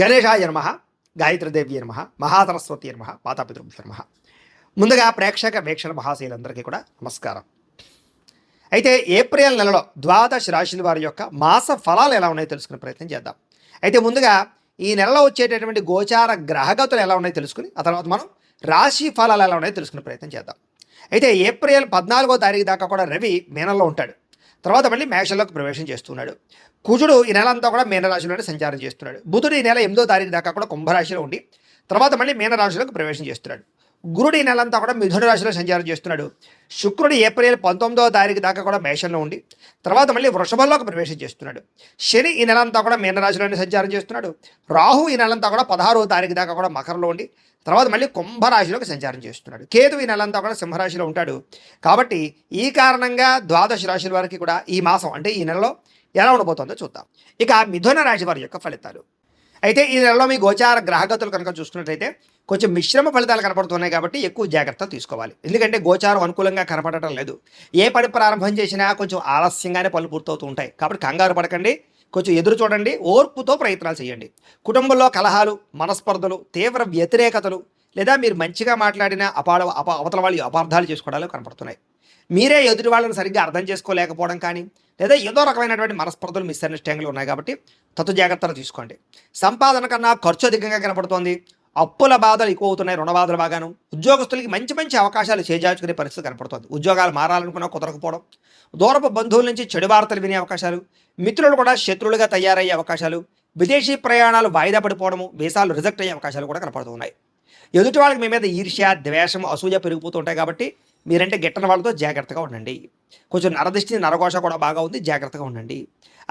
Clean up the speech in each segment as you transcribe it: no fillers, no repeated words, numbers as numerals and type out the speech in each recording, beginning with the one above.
గణేశాయ నమః, గాయత్రీదేవి నమః, మహాసరస్వతి నమః, మాతాపితృభ్యో నమః. ముందుగా ప్రేక్షక వీక్షణ మహాశీలందరికీ కూడా నమస్కారం. అయితే ఏప్రిల్ నెలలో ద్వాదశ రాశుల వారి యొక్క మాస ఫలాలు ఎలా ఉన్నాయో తెలుసుకునే ప్రయత్నం చేద్దాం. అయితే ముందుగా ఈ నెలలో వచ్చేటటువంటి గోచార గ్రహగతులు ఎలా ఉన్నాయో తెలుసుకుని ఆ తర్వాత మనం రాశి ఫలాలు ఎలా ఉన్నాయో తెలుసుకునే ప్రయత్నం చేద్దాం. అయితే ఏప్రిల్ 14వ తారీఖు దాకా కూడా రవి మీనంలో ఉంటాడు. తర్వాత మళ్ళీ మేషంలోకి ప్రవేశం చేస్తున్నాడు. కుజుడు ఈ నెల అంతా కూడా మీనరాశిలోనే సంచారం చేస్తున్నాడు. బుధుడు ఈ నెల 8వ తారీఖు దాకా కూడా కుంభరాశిలో ఉండి తర్వాత మళ్ళీ మీనరాశిలోకి ప్రవేశం చేస్తున్నాడు. గురుడు ఈ నెలంతా కూడా మిథున రాశిలో సంచారం చేస్తున్నాడు. శుక్రుడు ఏప్రిల్ 19వ తారీఖు దాకా కూడా మేషంలో ఉండి తర్వాత మళ్ళీ వృషభంలోకి ప్రవేశం చేస్తున్నాడు. శని ఈ నెలంతా కూడా మీనరాశిలోనే సంచారం చేస్తున్నాడు. రాహు ఈ నెలంతా కూడా 16వ తారీఖు దాకా కూడా మకరంలో ఉండి తర్వాత మళ్ళీ కుంభరాశిలోకి సంచారం చేస్తున్నాడు. కేతు ఈ నెలంతా కూడా సింహరాశిలో ఉంటాడు. కాబట్టి ఈ కారణంగా ద్వాదశ రాశుల వారికి కూడా ఈ మాసం అంటే ఈ నెలలో ఎలా ఉండబోతుందో చూద్దాం. ఇక మిథున రాశి వారి యొక్క ఫలితాలు. అయితే ఈ నెలలో మీ గోచార గ్రహగతులు కనుక చూసుకున్నట్లయితే కొంచెం మిశ్రమ ఫలితాలు కనపడుతున్నాయి కాబట్టి ఎక్కువ జాగ్రత్తలు తీసుకోవాలి. ఎందుకంటే గోచారం అనుకూలంగా కనపడటం లేదు. ఏ పని ప్రారంభం చేసినా కొంచెం ఆలస్యంగానే పనులు పూర్తవుతూ ఉంటాయి. కాబట్టి కంగారు పడకండి, కొంచెం ఎదురు చూడండి, ఓర్పుతో ప్రయత్నాలు చేయండి. కుటుంబంలో కలహాలు, మనస్పర్ధలు, తీవ్ర వ్యతిరేకతలు లేదా మీరు మంచిగా మాట్లాడిన అవతల వాళ్ళు అపార్థాలు చేసుకోవడాలు కనపడుతున్నాయి. మీరే ఎదుటి వాళ్ళని సరిగ్గా అర్థం చేసుకోలేకపోవడం కానీ లేదా ఏదో రకమైనటువంటి మనస్పర్ధలు మిస్అండర్స్టాండింగ్లు ఉన్నాయి కాబట్టి జాగ్రత్తలు తీసుకోండి. సంపాదన కన్నా ఖర్చు అధికంగా కనపడుతోంది. అప్పుల బాధలు ఎక్కువ అవుతున్నాయి, రుణ బాధలు బాగాను. ఉద్యోగస్తులకి మంచి మంచి అవకాశాలు చేజార్చుకునే పరిస్థితి కనపడుతుంది. ఉద్యోగాలు మారాలనుకున్నా కుదరకపోవడం, దూరపు బంధువుల నుంచి చెడు వార్తలు వినే అవకాశాలు, మిత్రులు కూడా శత్రువులుగా తయారయ్యే అవకాశాలు, విదేశీ ప్రయాణాలు వాయిదా పడిపోవడము, వీసాలు రిజెక్ట్ అయ్యే అవకాశాలు కూడా కనపడుతున్నాయి. ఎదుటి వాళ్ళకి మీ మీద ఈర్ష్య, ద్వేషం, అసూయ పెరిగిపోతూ ఉంటాయి కాబట్టి మీరంటే గిట్టని వాళ్ళతో జాగ్రత్తగా ఉండండి. కొంచెం నరదృష్టి, నరఘోష కూడా బాగా ఉంది, జాగ్రత్తగా ఉండండి.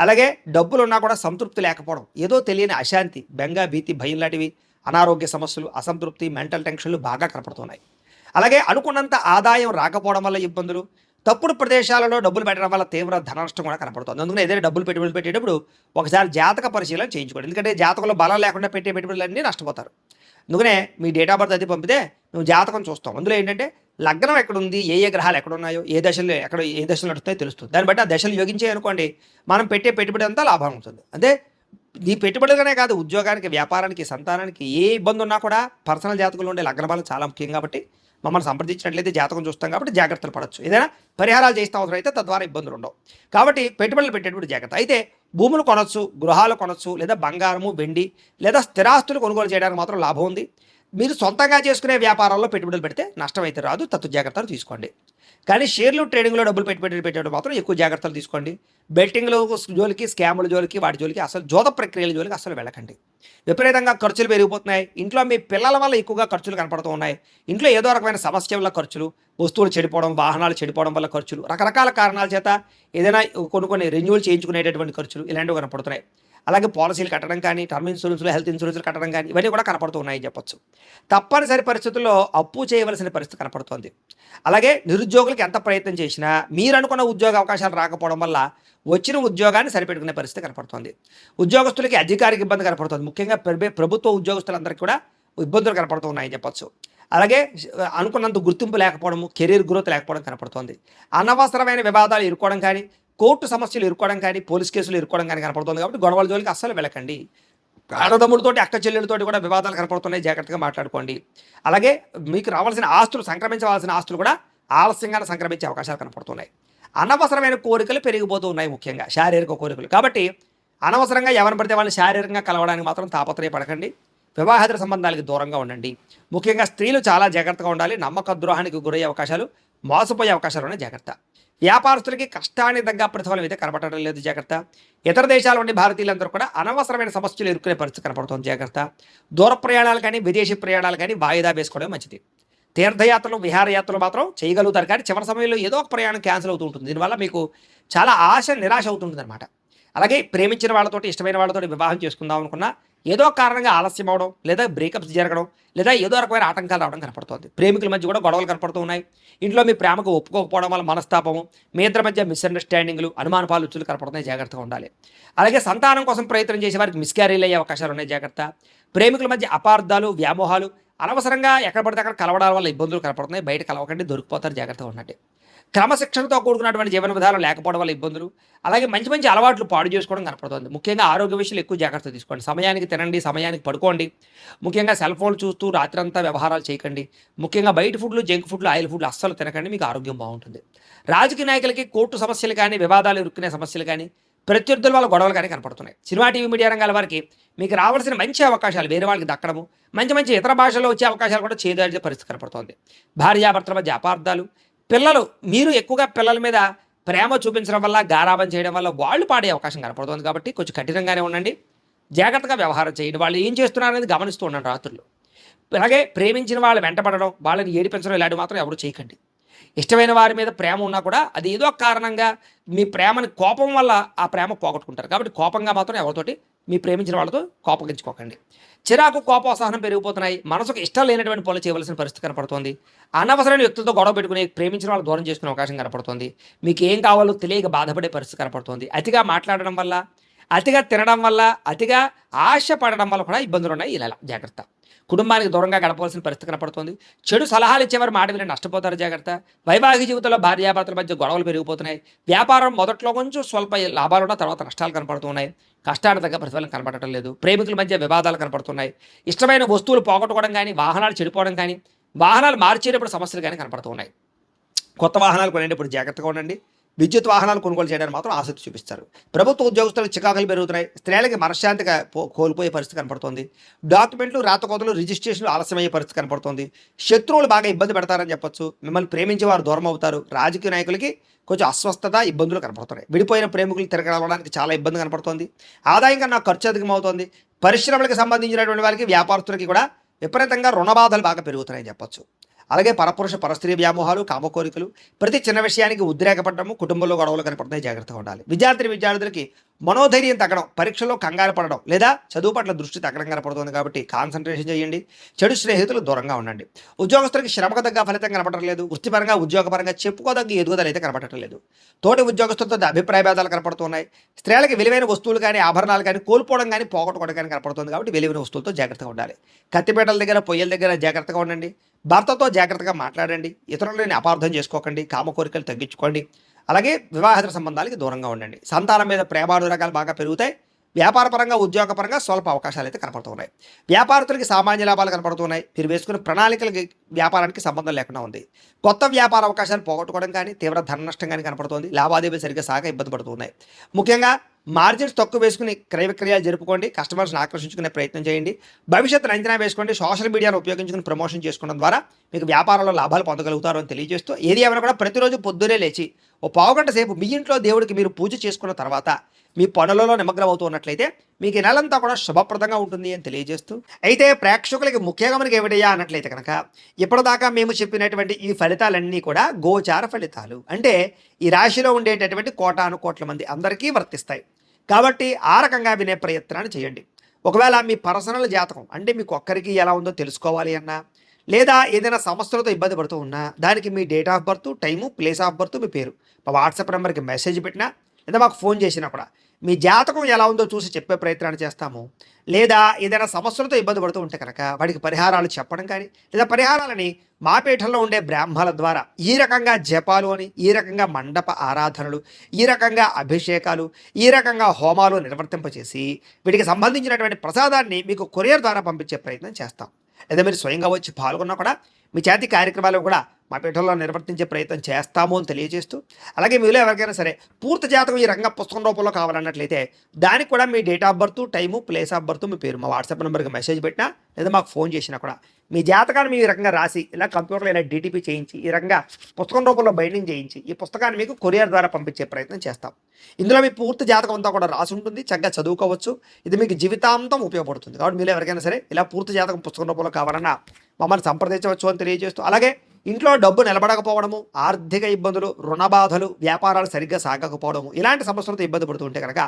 అలాగే డబ్బులు ఉన్నా కూడా సంతృప్తి లేకపోవడం, ఏదో తెలియని అశాంతి, బెంగ, భీతి, భయం లాంటివి, అనారోగ్య సమస్యలు, అసంతృప్తి, మెంటల్ టెన్షన్లు బాగా కనపడుతున్నాయి. అలాగే అనుకున్నంత ఆదాయం రాకపోవడం వల్ల ఇబ్బందులు, తప్పుడు ప్రదేశాలలో డబ్బులు పెట్టడం వల్ల తీవ్ర ధన నష్టం కూడా కనపడుతుంది. అందుకని ఏదైనా డబ్బులు పెట్టుబడులు పెట్టేటప్పుడు ఒకసారి జాతక పరిశీలన చేయించుకోండి. ఎందుకంటే జాతకంలో బలం లేకుండా పెట్టే పెట్టుబడులన్నీ నష్టపోతారు. అందుకనే మీ డేట్ ఆఫ్ బర్త్ అది పంపితే నువ్వు జాతకం చూస్తాం. అందులో ఏంటంటే లగ్నం ఎక్కడుంది, ఏ ఏ గ్రహాలు ఎక్కడున్నాయో, ఏ దశలు నడుస్తాయో తెలుస్తుంది. దాన్ని బట్టి ఆ దశలు యోగించాయి అనుకోండి, మనం పెట్టే పెట్టుబడి అంతా లాభం ఉంటుంది. అదే ఈ పెట్టుబడులనే కాదు, ఉద్యోగానికి, వ్యాపారానికి, సంతానానికి ఏ ఇబ్బంది ఉన్నా కూడా పర్సనల్ జాతకంలో ఉండే లగ్న బలం చాలా ముఖ్యం కాబట్టి మమ్మల్ని సంప్రదించినట్లయితే జాతకం చూస్తాం కాబట్టి జాగ్రత్తలు పడవచ్చు. ఏదైనా పరిహారాలు చేస్తే అవసరం అయితే తద్వారా ఇబ్బందులు ఉండవు. కాబట్టి పెట్టుబడులు పెట్టేటప్పుడు జాగ్రత్త. అయితే భూములు కొనొచ్చు, గృహాలు కొనొచ్చు, లేదా బంగారము, వెండి లేదా స్థిరాస్తులు కొనుగోలు చేయడానికి మాత్రం లాభం ఉంది. మీరు సొంతంగా చేసుకునే వ్యాపారాల్లో పెట్టుబడులు పెడితే నష్టం అయితే రాదు, జాగ్రత్తలు తీసుకోండి. కానీ షేర్లు, ట్రేడింగ్లో డబ్బులు పెట్టేటప్పుడు మాత్రం ఎక్కువ జాగ్రత్తలు తీసుకోండి. బెట్టింగ్లో జోలికి, స్కాముల జోలికి, వాటి జోలికి, అసలు జోద ప్రక్రియల జోలికి అసలు వెళ్ళకండి. విపరీతంగా ఖర్చులు పెరిగిపోతున్నాయి. ఇంట్లో మీ పిల్లల వల్ల ఎక్కువగా ఖర్చులు కనపడుతూ ఉన్నాయి. ఇంట్లో ఏదో రకమైన సమస్య వల్ల ఖర్చులు, వస్తువులు చెడిపోవడం, వాహనాలు చెడిపోవడం వల్ల ఖర్చులు, రకరకాల కారణాల చేత ఏదైనా కొన్ని రెన్యూవల్ చేయించుకునేటటువంటి ఖర్చులు ఇలాంటివి కనపడుతున్నాయి. అలాగే పాలసీలు కట్టడం కానీ, టర్మ్ ఇన్సూరెన్స్లు, హెల్త్ ఇన్సూరెన్స్లు కట్టడం కానీ ఇవన్నీ కూడా కనపడుతూ ఉన్నాయని చెప్పొచ్చు. తప్పనిసరి పరిస్థితుల్లో అప్పు చేయవలసిన పరిస్థితి కనపడుతోంది. అలాగే నిరుద్యోగులకు ఎంత ప్రయత్నం చేసినా మీరు అనుకున్న ఉద్యోగ అవకాశాలు రాకపోవడం వల్ల వచ్చిన ఉద్యోగాన్ని సరిపెట్టుకునే పరిస్థితి కనపడుతోంది. ఉద్యోగస్తులకి అధికారికి ఇబ్బంది కనపడుతుంది. ముఖ్యంగా ప్రభుత్వ ఉద్యోగస్తులందరికీ కూడా ఇబ్బందులు కనపడుతూ ఉన్నాయని చెప్పొచ్చు. అలాగే అనుకున్నంత గుర్తింపు లేకపోవడము, కెరీర్ గ్రోత్ లేకపోవడం కనపడుతోంది. అనవసరమైన వివాదాలు ఇరుక్కోవడం కానీ, కోర్టు సమస్యలు ఇరుక్కోవడం కానీ, పోలీస్ కేసులు ఇరుక్కోవడం కానీ కనపడుతుంది. కాబట్టి గొడవల జోలికి అస్సలు వెళ్ళకండి. అన్నదమ్ములతోటి, అక్క చెల్లెలతోటి కూడా వివాదాలు కనపడుతున్నాయి, జాగ్రత్తగా మాట్లాడుకోండి. అలాగే మీకు రావాల్సిన ఆస్తులు, సంక్రమించవలసిన ఆస్తులు కూడా ఆలస్యంగానే సంక్రమించే అవకాశాలు కనపడుతున్నాయి. అనవసరమైన కోరికలు పెరిగిపోతూ ఉన్నాయి, ముఖ్యంగా శారీరక కోరికలు. కాబట్టి అనవసరంగా ఎవరిని పడితే వాళ్ళని శారీరకంగా కలవడానికి మాత్రం తాపత్రయపడకండి. వివాహేతర సంబంధాలకి దూరంగా ఉండండి. ముఖ్యంగా స్త్రీలు చాలా జాగ్రత్తగా ఉండాలి. నమ్మక ద్రోహానికి గురయ్యే అవకాశాలు, మోసపోయే అవకాశాలు ఉన్నాయి, జాగ్రత్త. వ్యాపారస్తులకి కష్టానికి తగ్గ ప్రతిఫలం అయితే కనపడటం లేదు, జాగ్రత్త. ఇతర దేశాల నుండి భారతీయులందరూ కూడా అనవసరమైన సమస్యలు ఎదుర్కొనే పరిస్థితి కనపడుతుంది, జాగ్రత్త. దూర ప్రయాణాలు కానీ, విదేశీ ప్రయాణాలు కానీ వాయిదా వేసుకోవడం మంచిది. తీర్థయాత్రలు, విహారయాత్రలు మాత్రం చేయగలుగుతారు, కానీ చివరి సమయంలో ఏదో ఒక ప్రయాణం క్యాన్సిల్ అవుతూ ఉంటుంది. దీనివల్ల మీకు చాలా నిరాశ అవుతుంటుంది అనమాట. అలాగే ప్రేమించిన వాళ్ళతోటి, ఇష్టమైన వాళ్ళతో వివాహం చేసుకుందాం అనుకున్నా ఏదో కారణంగా ఆలస్యం అవడం, లేదా బ్రేకప్స్ జరగడం, లేదా ఏదో రకమైన ఆటంకాలు రావడం కనపడుతుంది. ప్రేమికుల మధ్య కూడా గొడవలు కనపడుతూ ఉన్నాయి. ఇంట్లో మీ ప్రేమకు ఒప్పుకోకపోవడం వల్ల మనస్తాపము, మీ ఇద్దరి మధ్య మిస్అండర్స్టాండింగ్లు, అనుమానపాలు రుచులు కనపడుతున్నాయి, జాగ్రత్తగా ఉండాలి. అలాగే సంతానం కోసం ప్రయత్నం చేసే వారికి మిస్క్యారీలు అయ్యే అవకాశాలు ఉన్నాయి, జాగ్రత్త. ప్రేమికుల మధ్య అపార్థాలు, వ్యామోహాలు, అనవసరంగా ఎక్కడ పడితే అక్కడ కలవడాల వల్ల ఇబ్బందులు కనపడుతున్నాయి. బయట కలవకండి, దొరికిపోతారు, జాగ్రత్తగా ఉండండి. క్రమశిక్షణతో కూడుకున్నటువంటి జీవన విధానం లేకపోవడం వల్ల ఇబ్బందులు, అలాగే మంచి మంచి అలవాట్లు పాడు చేసుకోవడం కనపడుతుంది. ముఖ్యంగా ఆరోగ్య విషయాలు ఎక్కువ జాగ్రత్త తీసుకోండి. సమయానికి తినండి, సమయానికి పడుకోండి. ముఖ్యంగా సెల్ ఫోన్లు చూస్తూ రాత్రంతా వ్యవహారాలు చేయకండి. ముఖ్యంగా బయట ఫుడ్లు, జంక్ ఫుడ్లు, ఆయిల్ ఫుడ్లు అస్సలు తినకండి. మీకు ఆరోగ్యం బాగుంటుంది. రాజకీయ నాయకులకి కోర్టు సమస్యలు కానీ, వివాదాలు ఇరుక్కునే సమస్యలు కానీ, ప్రత్యర్థుల వల్ల గొడవలు కానీ కనపడుతున్నాయి. సినిమా, టీవీ, మీడియా రంగాల వారికి మీకు రావాల్సిన మంచి అవకాశాలు వేరే వాళ్ళకి దక్కడము, మంచి మంచి ఇతర భాషల్లో వచ్చే అవకాశాలు కూడా చేదాడే పరిస్థితి కనపడుతోంది. భార్యాభర్తల మధ్య అపార్థాలు, పిల్లలు మీరు ఎక్కువగా పిల్లల మీద ప్రేమ చూపించడం వల్ల, గారాబం చేయడం వల్ల వాళ్ళు పాడే అవకాశం కనపడుతుంది. కాబట్టి కొంచెం కఠినంగానే ఉండండి, జాగ్రత్తగా వ్యవహారం చేయండి. వాళ్ళు ఏం చేస్తున్నారు అనేది గమనిస్తూ ఉండండి రాత్రులు. అలాగే ప్రేమించిన వాళ్ళు వెంటపడడం, వాళ్ళని ఏడిపించడం ఇలాంటివి మాత్రం ఎవరు చేయకండి. ఇష్టమైన వారి మీద ప్రేమ ఉన్నా కూడా అది ఏదో కారణంగా మీ ప్రేమని కోపం వల్ల ఆ ప్రేమ పోగొట్టుకుంటారు. కాబట్టి కోపంగా మాత్రం ఎవరితోటి మీ ప్రేమించిన వాళ్ళతో కోపగించుకోకండి. చిరాకు, కోపం, అసహనం పెరిగిపోతున్నాయి. మనసుకు ఇష్టం లేనటువంటి పనులు చేయవలసిన పరిస్థితి కనపడుతుంది. అనవసరమైన వ్యక్తులతో గొడవ పెట్టుకుని ప్రేమించిన వాళ్ళు దూరం చేసుకునే అవకాశం కనపడుతుంది. మీకు ఏం కావాలో తెలియక బాధపడే పరిస్థితి కనపడుతుంది. అతిగా మాట్లాడడం వల్ల, అతిగా తినడం వల్ల, అతిగా ఆశ పడడం వల్ల కూడా ఇబ్బందులు ఉన్నాయి. ఇలా జాగ్రత్త. కుటుంబానికి దూరంగా గడపవలసిన పరిస్థితి కనపడుతుంది. చెడు సలహాలు ఇచ్చేవారు మాట విని నష్టపోతారు. జాగ్రత్త. వైవాహిక జీవితంలో భార్యాభర్తల మధ్య గొడవలు పెరిగిపోతున్నాయి. వ్యాపారం మొదట్లో కొంచెం స్వల్ప లాభాలు ఉన్న తర్వాత నష్టాలు కనపడుతున్నాయి. కష్టానికి తగ్గ ప్రతిఫలం కనపడటం లేదు. ప్రేమికుల మధ్య వివాదాలు కనపడుతున్నాయి. ఇష్టమైన వస్తువులు పోగొట్టుకోవడం కానీ, వాహనాలు చెడిపోవడం కానీ, వాహనాలు మార్చేటప్పుడు సమస్యలు కానీ కనపడుతున్నాయి. కొత్త వాహనాలు కొనేటప్పుడు జాగ్రత్తగా ఉండండి. విద్యుత్ వాహనాలు కొనుగోలు చేయడానికి మాత్రం ఆసక్తి చూపిస్తారు. ప్రభుత్వ ఉద్యోగస్తులకు చికాకులు పెరుగుతున్నాయి. స్త్రీలకి మనశ్శాంతిగా కోల్పోయే పరిస్థితి కనపడుతుంది. డాక్యుమెంట్లు, రాతకోతలు, రిజిస్ట్రేషన్లు ఆలస్యమయ్యే పరిస్థితి కనపడుతుంది. శత్రువులు బాగా ఇబ్బంది పెడతారని చెప్పొచ్చు. మిమ్మల్ని ప్రేమించే వారు దూరం అవుతారు. రాజకీయ నాయకులకి కొంచెం అస్వస్థత, ఇబ్బందులు కనపడుతున్నాయి. విడిపోయిన ప్రేమికులు తిరగడానికి చాలా ఇబ్బంది కనపడుతుంది. ఆదాయం కన్నా ఖర్చు అధికమవుతుంది. పరిశ్రమలకు సంబంధించినటువంటి వారికి, వ్యాపారస్తులకి కూడా విపరీతంగా రుణబాధలు బాగా పెరుగుతున్నాయని చెప్పొచ్చు. అలాగే పరపురుష పరస్త్రీ వ్యామోహాలు, కామకోరికలు, ప్రతి చిన్న విషయానికి ఉద్రేకపడము, కుటుంబంలో గొడవలు కనపడుతున్నాయి. జాగ్రత్తగా ఉండాలి. విద్యార్థులకి మనోధైర్యం తగ్గడం, పరీక్షలో కంగారు పడడం లేదా చదువు పట్ల దృష్టి తగ్గడం కనపడుతుంది. కాబట్టి కాన్సన్ట్రేషన్ చేయండి. చెడు స్నేహితులు దూరంగా ఉండండి. ఉద్యోగస్తులకి శ్రమకు తగ్గ ఫలితం కనపడటం లేదు. వృత్తిపరంగా, ఉద్యోగపరంగా చెప్పుకోదగ్గ ఎదుగుదల అయితే కనపడటం లేదు. తోటి ఉద్యోగస్తులతో అభిప్రాయ భేదాలు కనపడుతున్నాయి. స్త్రీలకి విలువైన వస్తువులు కానీ, ఆభరణాలు కానీ కోల్పోవడం కానీ, పోగొట్టుకోవడం కానీ కనపడుతుంది. కాబట్టి విలువైన వస్తువులతో జాగ్రత్తగా ఉండాలి. కత్తిపేటల దగ్గర, పొయ్యల దగ్గర జాగ్రత్తగా ఉండండి. భర్తతో జాగ్రత్తగా మాట్లాడండి. ఇతరులని అపార్థం చేసుకోకండి. కామకోరికలు తగ్గించుకోండి. అలాగే వివాహేతర సంబంధాలకి దూరంగా ఉండండి. సంతానం మీద ప్రేమానురాగాలు బాగా పెరుగుతాయి. వ్యాపారపరంగా, ఉద్యోగపరంగా స్వల్ప అవకాశాలు అయితే కనపడుతున్నాయి. వ్యాపారస్తులకి సామాన్య లాభాలు కనపడుతున్నాయి. మీరు వేసుకున్న ప్రణాళికలకి వ్యాపారానికి సంబంధం లేకుండా ఉంది. కొత్త వ్యాపార అవకాశాలు పోగొట్టుకోవడం కానీ, తీవ్ర ధన నష్టం కానీ కనపడుతుంది. లావాదేవీలు సరిగ్గా సాగా ఇబ్బంది పడుతున్నాయి. ముఖ్యంగా మార్జిన్స్ తక్కువ వేసుకుని క్రయ విక్రయాలు జరుపుకోండి. కస్టమర్స్ని ఆకర్షించుకునే ప్రయత్నం చేయండి. భవిష్యత్తును అంచనా వేసుకోండి. సోషల్ మీడియాను ఉపయోగించుకుని ప్రమోషన్ చేసుకోవడం ద్వారా మీకు వ్యాపారంలో లాభాలు పొందగలుగుతారు అని తెలియజేస్తూ, ఏది ఏమైనా కూడా ప్రతిరోజు పొద్దునే లేచి ఓ పావుగంట సేపు మీ ఇంట్లో దేవుడికి మీరు పూజ చేసుకున్న తర్వాత మీ పనులలో నిమగ్నం అవుతూ ఉన్నట్లయితే మీకు ఈ నెలంతా కూడా శుభప్రదంగా ఉంటుంది అని తెలియజేస్తూ, అయితే ప్రేక్షకులకి ముఖ్యంగా మనకి ఏమిటయ్యా అన్నట్లయితే కనుక, ఇప్పటిదాకా మేము చెప్పినటువంటి ఈ ఫలితాలన్నీ కూడా గోచార ఫలితాలు. అంటే ఈ రాశిలో ఉండేటటువంటి కోటాను కోట్ల మంది అందరికీ వర్తిస్తాయి. కాబట్టి ఆ రకంగా వినే ప్రయత్నాన్ని చేయండి. ఒకవేళ మీ పర్సనల్ జాతకం అంటే మీకు ఒక్కరికి ఎలా ఉందో తెలుసుకోవాలి అన్నా, లేదా ఏదైనా సమస్యలతో ఇబ్బంది పడుతూ ఉన్నా, దానికి మీ date of birth, time, place of birth, మీ పేరు మా వాట్సాప్ నెంబర్కి మెసేజ్ పెట్టినా, లేదా మాకు ఫోన్ చేసినా కూడా మీ జాతకం ఎలా ఉందో చూసి చెప్పే ప్రయత్నాన్ని చేస్తాము. లేదా ఏదైనా సమస్యలతో ఇబ్బంది పడుతూ ఉంటే కనుక వాటికి పరిహారాలు చెప్పడం కానీ, లేదా పరిహారాలని మా పీఠంలో ఉండే బ్రాహ్మణుల ద్వారా ఈ రకంగా జపాలు అని, ఈ రకంగా మండప ఆరాధనలు, ఈ రకంగా అభిషేకాలు, ఈ రకంగా హోమాలు నిర్వర్తింపచేసి వీటికి సంబంధించినటువంటి ప్రసాదాన్ని మీకు కొరియర్ ద్వారా పంపించే ప్రయత్నం చేస్తాం. లేదా మీరు స్వయంగా వచ్చి పాల్గొన్నా కూడా మీ చేతి కార్యక్రమాలు కూడా మా పీఠంలో నిర్వర్తించే ప్రయత్నం చేస్తాము అని తెలియజేస్తూ, అలాగే మీలో ఎవరికైనా సరే పూర్తి జాతకం ఈ రంగ పుస్తకం రూపంలో కావాలన్నట్లయితే దానికి కూడా మీ date of birth, time, place of birth, మీ పేరు మా వాట్సాప్ నెంబర్కి మెసేజ్ పెట్టినా, లేదా మాకు ఫోన్ చేసినా కూడా మీ జాతకాన్ని మీ రకంగా రాసి ఇలా కంప్యూటర్లో ఇలా డీటీపీ చేయించి ఈ రకంగా పుస్తకం రూపంలో బైండింగ్ చేయించి ఈ పుస్తకాన్ని మీకు కొరియర్ ద్వారా పంపించే ప్రయత్నం చేస్తాం. ఇందులో మీ పూర్తి జాతకం అంతా కూడా రాసి ఉంటుంది. చక్కగా చదువుకోవచ్చు. ఇది మీకు జీవితాంతం ఉపయోగపడుతుంది. కాబట్టి మీరు ఎవరికైనా సరే ఇలా పూర్తి జాతకం పుస్తకం రూపంలో కావాలన్నా మమ్మల్ని సంప్రదించవచ్చు అని తెలియజేస్తూ, అలాగే ఇంట్లో డబ్బు నిలబడకపోవడము, ఆర్థిక ఇబ్బందులు, రుణ బాధలు, వ్యాపారాలు సరిగ్గా సాగకపోవడము, ఇలాంటి సమస్యలతో ఇబ్బంది పడుతూ ఉంటే కనుక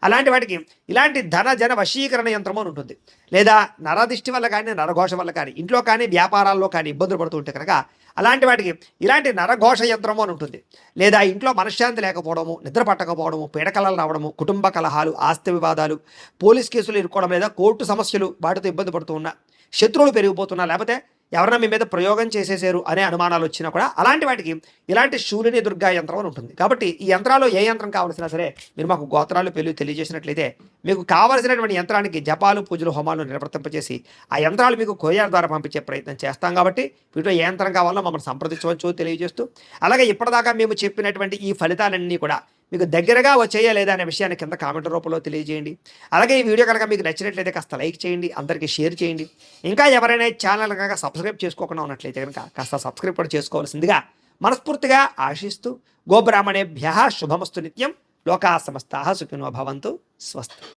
అలాంటి వాటికి ఇలాంటి ధన జన వశీకరణ యంత్రము అని ఉంటుంది. లేదా నరదిష్టి వల్ల కానీ, నరఘోష వల్ల కానీ, ఇంట్లో కానీ వ్యాపారాల్లో కానీ ఇబ్బందులు పడుతూ ఉంటే కనుక అలాంటి వాటికి ఇలాంటి నరఘోష యంత్రము అని ఉంటుంది. లేదా ఇంట్లో మనశ్శాంతి లేకపోవడము, నిద్ర పట్టకపోవడము, పీడకలలు రావడము, కుటుంబ కలహాలు, ఆస్తి వివాదాలు, పోలీస్ కేసులు ఇరుక్కోవడం, లేదా కోర్టు సమస్యలు, వాటితో ఇబ్బంది పడుతూ ఉన్నా, శత్రువులు పెరిగిపోతున్నా, లేకపోతే ఎవరైనా మీ మీద ప్రయోగం చేసేసారు అనే అనుమానాలు వచ్చినా కూడా అలాంటి వాటికి ఇలాంటి శూలిని దుర్గా యంత్రం అని ఉంటుంది. కాబట్టి ఈ యంత్రాలు ఏ యంత్రం కావాల్సినా సరే మీరు మాకు గోత్రాలు పెళ్లి తెలియజేసినట్లయితే మీకు కావలసినటువంటి యంత్రానికి జపాలు పూజలు హోమాలు నిర్వర్తింపజేసి ఆ యంత్రాలు మీకు కొరియర్ ద్వారా పంపించే ప్రయత్నం చేస్తాం. కాబట్టి వీటిలో ఏ యంత్రం కావాలో మమ్మల్ని సంప్రదించవచ్చు తెలియజేస్తూ, అలాగే ఇప్పటిదాకా మేము చెప్పినటువంటి ఈ ఫలితాలన్నీ కూడా మీకు దగ్గరగా వచ్చేయా లేదా అనే విషయాన్ని కింద కామెంట్ రూపంలో తెలియజేయండి. అలాగే ఈ వీడియో కనుక మీకు నచ్చినట్లయితే కాస్త లైక్ చేయండి, అందరికీ షేర్ చేయండి. ఇంకా ఎవరైనా ఛానల్ కనుక సబ్స్క్రైబ్ చేసుకోకుండా ఉన్నట్లయితే కనుక కాస్త సబ్స్క్రైబ్ కూడా చేసుకోవాల్సిందిగా మనస్ఫూర్తిగా ఆశిస్తూ, గోబ్రాహ్మణేభ్యః శుభమస్తు నిత్యం, లోకా సమస్తాః సుఖినో భవంతు, స్వస్తి.